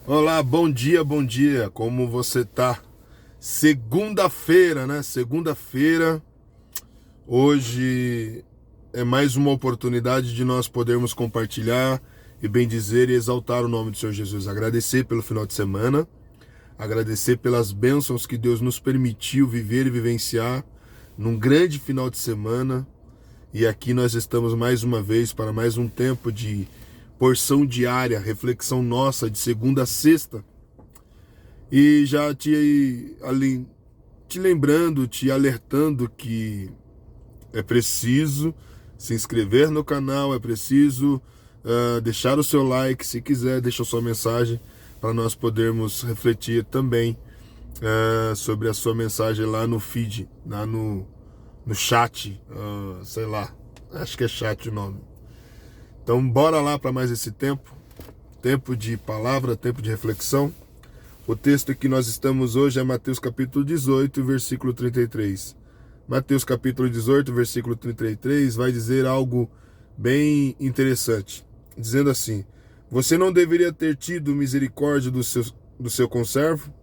Olá, bom dia, como você tá? Segunda-feira, né? Segunda-feira, hoje é mais uma oportunidade de nós podermos compartilhar e bendizer e exaltar o nome do Senhor Jesus. Agradecer pelo final de semana, agradecer pelas bênçãos que Deus nos permitiu viver e vivenciar num grande final de semana. E aqui nós estamos mais uma vez para mais um tempo de porção diária, reflexão nossa de segunda a sexta. E já te lembrando, te alertando que é preciso se inscrever no canal, é preciso deixar o seu like, se quiser, deixa a sua mensagem para nós podermos refletir também sobre a sua mensagem lá no feed, lá no chat, sei lá, acho que é chat o nome. Então bora lá para mais esse tempo de palavra, tempo de reflexão. O texto que nós estamos hoje é Mateus capítulo 18, versículo 33. Mateus capítulo 18, versículo 33 vai dizer algo bem interessante, dizendo assim: você não deveria ter tido misericórdia do seu conservo,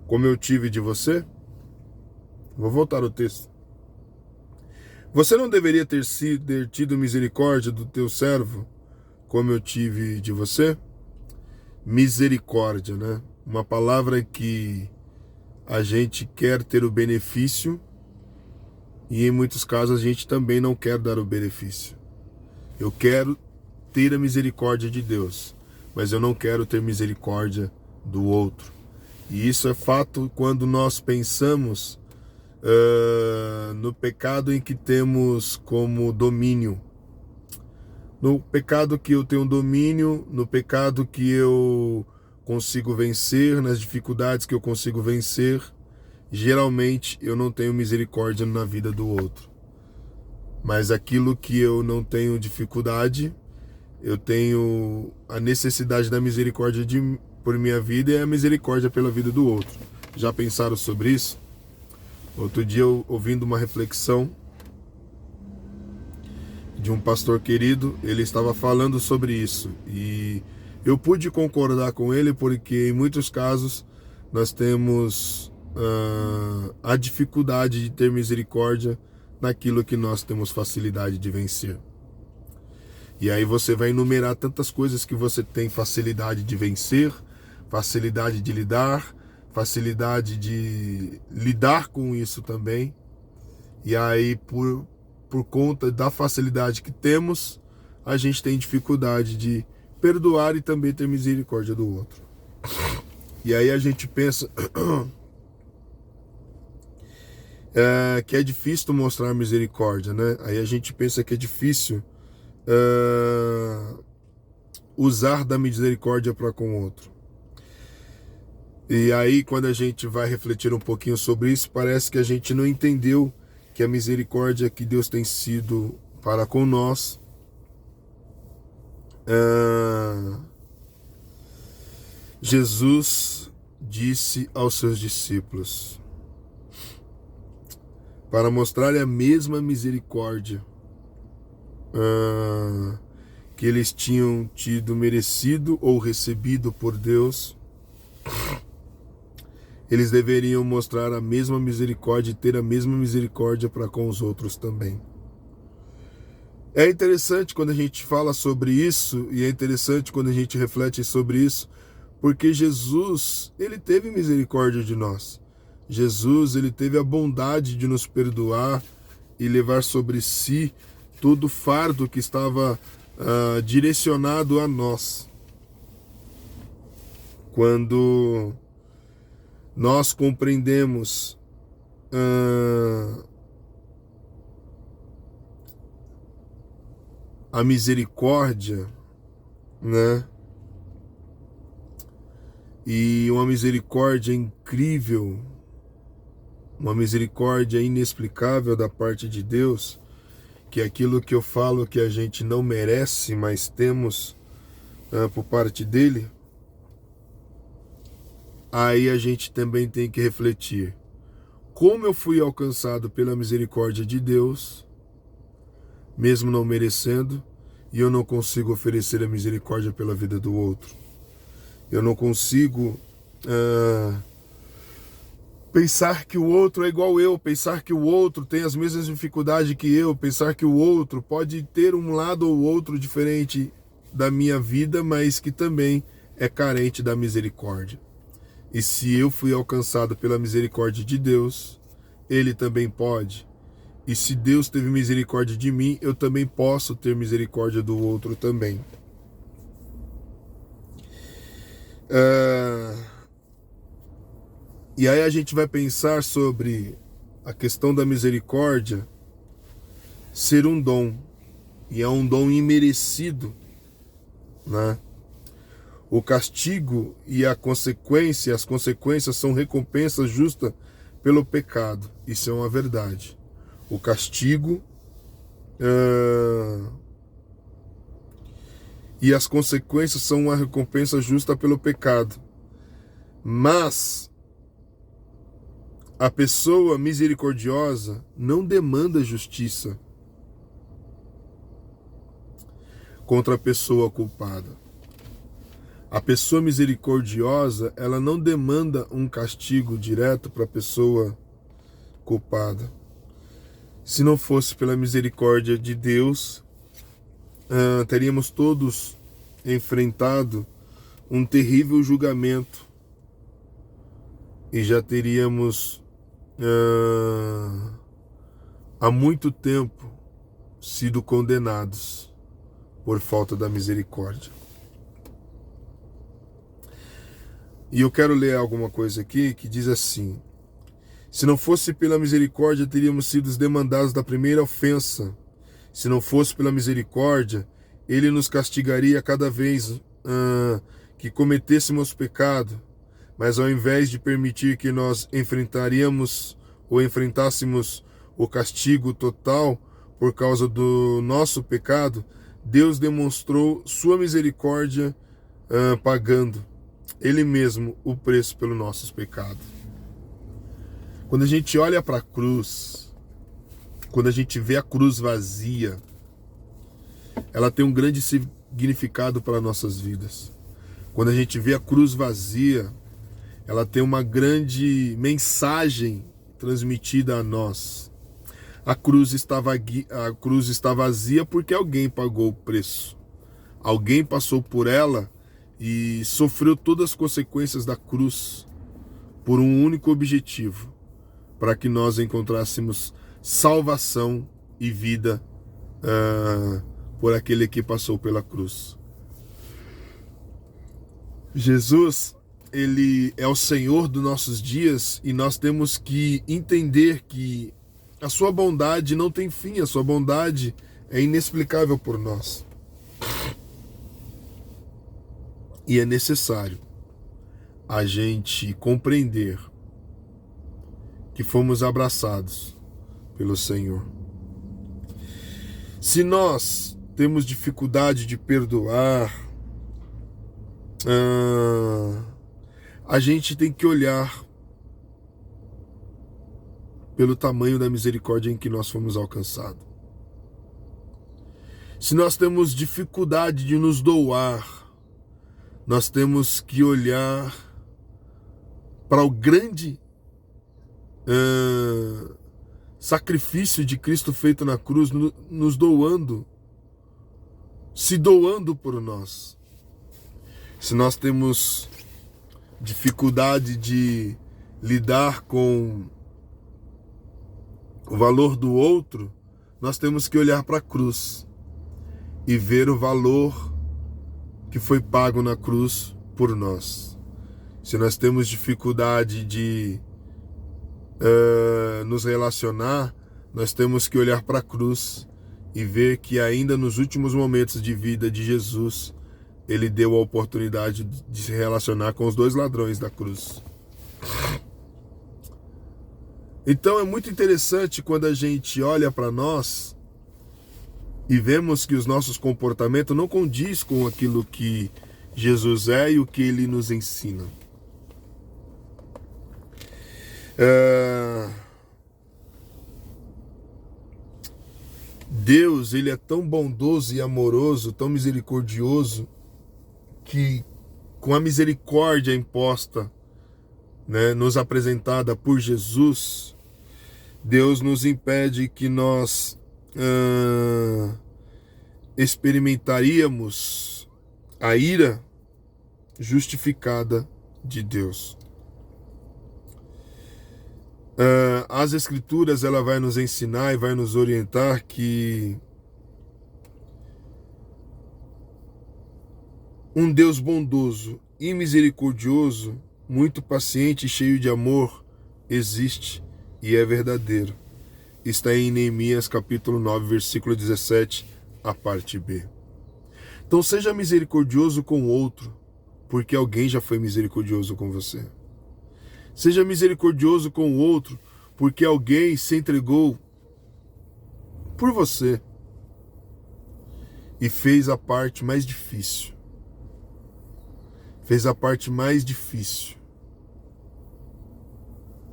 como eu tive de você? Vou voltar ao texto. Você não deveria ter tido misericórdia do teu servo, como eu tive de você? Misericórdia, né? Uma palavra que a gente quer ter o benefício e em muitos casos a gente também não quer dar o benefício. Eu quero ter a misericórdia de Deus, mas eu não quero ter misericórdia do outro. E isso é fato quando nós pensamos no pecado em que temos como domínio. No pecado que eu tenho domínio, no pecado que eu consigo vencer, nas dificuldades que eu consigo vencer, geralmente eu não tenho misericórdia na vida do outro. Mas aquilo que eu não tenho dificuldade, eu tenho a necessidade da misericórdia por minha vida e a misericórdia pela vida do outro. Já pensaram sobre isso? Outro dia, ouvindo uma reflexão de um pastor querido, ele estava falando sobre isso. E eu pude concordar com ele porque em muitos casos nós temos a dificuldade de ter misericórdia naquilo que nós temos facilidade de vencer. E aí você vai enumerar tantas coisas que você tem facilidade de vencer, facilidade de lidar, facilidade de lidar com isso também. E aí, por conta da facilidade que temos, a gente tem dificuldade de perdoar e também ter misericórdia do outro. E aí a gente pensa que é difícil mostrar misericórdia, né? Aí a gente pensa que é difícil usar da misericórdia para com o outro. E aí, quando a gente vai refletir um pouquinho sobre isso, parece que a gente não entendeu que a misericórdia que Deus tem sido para com nós Jesus disse aos seus discípulos para mostrar a mesma misericórdia que eles tinham tido merecido ou recebido por Deus, eles deveriam mostrar a mesma misericórdia e ter a mesma misericórdia para com os outros também. É interessante quando a gente fala sobre isso, e é interessante quando a gente reflete sobre isso, porque Jesus, ele teve misericórdia de nós. Jesus, ele teve a bondade de nos perdoar e levar sobre si todo o fardo que estava direcionado a nós. Quando nós compreendemos a misericórdia, né? E uma misericórdia incrível, uma misericórdia inexplicável da parte de Deus, que é aquilo que eu falo que a gente não merece, mas temos por parte dele. Aí a gente também tem que refletir: como eu fui alcançado pela misericórdia de Deus, mesmo não merecendo, e eu não consigo oferecer a misericórdia pela vida do outro. Eu não consigo pensar que o outro é igual eu, pensar que o outro tem as mesmas dificuldades que eu, pensar que o outro pode ter um lado ou outro diferente da minha vida, mas que também é carente da misericórdia. E se eu fui alcançado pela misericórdia de Deus, Ele também pode. E se Deus teve misericórdia de mim, eu também posso ter misericórdia do outro também. E aí a gente vai pensar sobre a questão da misericórdia ser um dom. E é um dom imerecido, né? O castigo e as consequências são recompensa justa pelo pecado. Isso é uma verdade. O castigo e as consequências são uma recompensa justa pelo pecado. Mas a pessoa misericordiosa não demanda justiça contra a pessoa culpada. A pessoa misericordiosa, ela não demanda um castigo direto para a pessoa culpada. Se não fosse pela misericórdia de Deus, teríamos todos enfrentado um terrível julgamento e já teríamos há muito tempo sido condenados por falta da misericórdia. E eu quero ler alguma coisa aqui que diz assim: se não fosse pela misericórdia, teríamos sido demandados da primeira ofensa. Se não fosse pela misericórdia, Ele nos castigaria cada vez que cometêssemos pecado. Mas ao invés de permitir que nós enfrentássemos o castigo total por causa do nosso pecado, Deus demonstrou sua misericórdia pagando Ele mesmo o preço pelos nossos pecados. Quando a gente olha para a cruz, quando a gente vê a cruz vazia, ela tem um grande significado para nossas vidas. Quando a gente vê a cruz vazia, ela tem uma grande mensagem transmitida a nós. A cruz está vazia porque alguém pagou o preço. Alguém passou por ela e sofreu todas as consequências da cruz por um único objetivo, para que nós encontrássemos salvação e vida por aquele que passou pela cruz. Jesus, Ele é o Senhor dos nossos dias e nós temos que entender que a sua bondade não tem fim, a sua bondade é inexplicável por nós. E é necessário a gente compreender que fomos abraçados pelo Senhor. Se nós temos dificuldade de perdoar, a gente tem que olhar pelo tamanho da misericórdia em que nós fomos alcançados. Se nós temos dificuldade de nos doar, nós temos que olhar para o grande sacrifício de Cristo feito na cruz, nos doando, se doando por nós. Se nós temos dificuldade de lidar com o valor do outro, nós temos que olhar para a cruz e ver o valor que foi pago na cruz por nós. Se nós temos dificuldade de nos relacionar, nós temos que olhar para a cruz e ver que ainda nos últimos momentos de vida de Jesus, Ele deu a oportunidade de se relacionar com os dois ladrões da cruz. Então é muito interessante quando a gente olha para nós e vemos que os nossos comportamentos não condiz com aquilo que Jesus é e o que Ele nos ensina. Deus, Ele é tão bondoso e amoroso, tão misericordioso, que com a misericórdia imposta, né, nos apresentada por Jesus, Deus nos impede que nós experimentaríamos a ira justificada de Deus. As Escrituras, ela vai nos ensinar e vai nos orientar que um Deus bondoso e misericordioso, muito paciente e cheio de amor, existe e é verdadeiro. Está em Neemias capítulo 9, versículo 17, a parte B. Então seja misericordioso com o outro, porque alguém já foi misericordioso com você. Seja misericordioso com o outro, porque alguém se entregou por você e fez a parte mais difícil. Fez a parte mais difícil.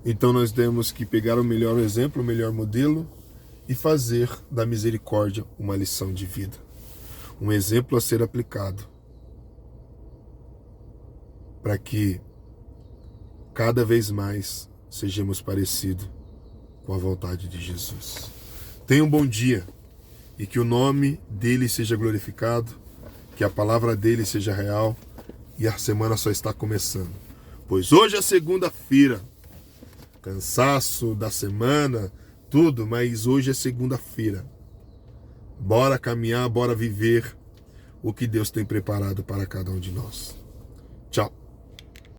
Então nós temos que pegar o melhor exemplo, o melhor modelo e fazer da misericórdia uma lição de vida. Um exemplo a ser aplicado. Para que cada vez mais sejamos parecidos com a vontade de Jesus. Tenha um bom dia e que o nome dele seja glorificado, que a palavra dele seja real e a semana só está começando. Pois hoje é segunda-feira, cansaço da semana, tudo, mas hoje é segunda-feira. Bora caminhar, bora viver o que Deus tem preparado para cada um de nós. Tchau.